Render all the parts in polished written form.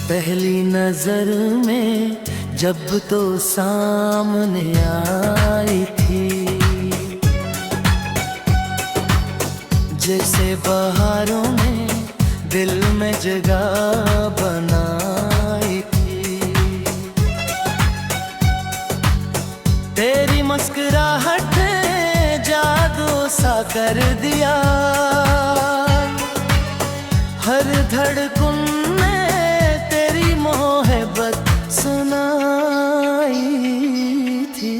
पहली नजर में जब तो सामने आई थी, जैसे बहारों में दिल में जगह बनाई थी। तेरी मुस्कुराहट ने जादू सा कर दिया, हर धड़कन सुनाई थी।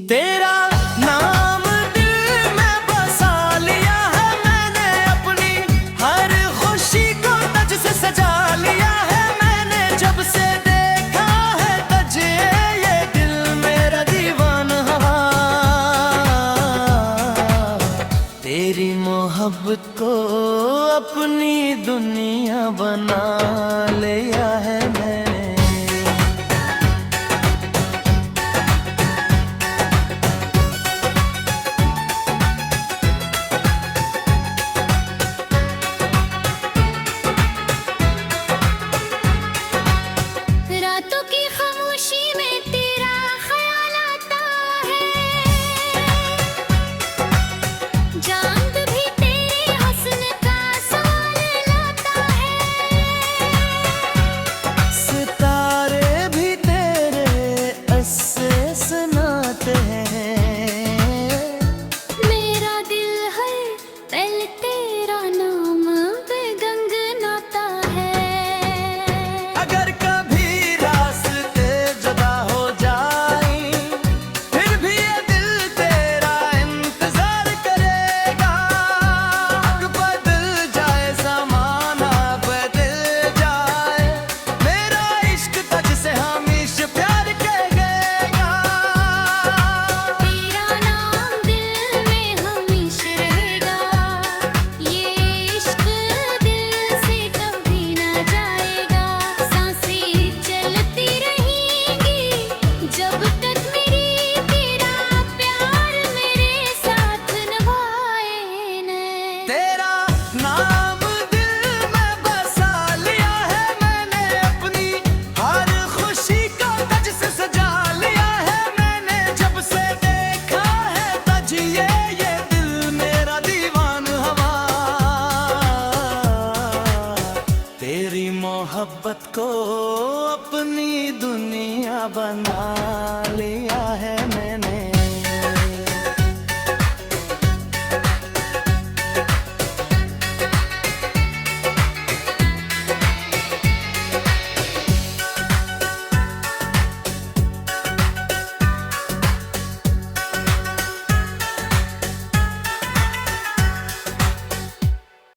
तेरा नाम दिल में बसा लिया है मैंने, अपनी हर खुशी को तज से सजा लिया है मैंने। जब से देखा है तुझे ये दिल मेरा दीवाना, तेरी मोहब्बत को अपनी दुनिया बना लिया है मैंने। रातों की खामोशी में तेरा ख्याल आता है, चांद भी तेरे हुस्न का सवाल लाता है, सितारे भी तेरे ऐसे सुनाते हैं। मेरा दिल है पहले तेरा नाम बेगंगनाता है। अगर कभी रास्ते जुदा हो जाए फिर भी ये दिल तेरा इंतजार करेगा। बदल जाए ज़माना बदल जाए, मेरा इश्क तुझसे हमेशा प्यार करेगा। तेरा नाम दिल में हमेशा रहेगा, ये इश्क दिल से कभी ना जाएगा। सांसें चलती रहेंगी जब तक मेरी तेरा प्यार मेरे साथ निभाए न। तेरा नाम दिल में बसा लिया है मैंने, अपनी हर खुशी को तज से सजा लिया है मैंने। जब से देखा है तुझे ये दिल मेरा दीवान हवा, तेरी मोहब्बत को अपनी दुनिया बना लिया है।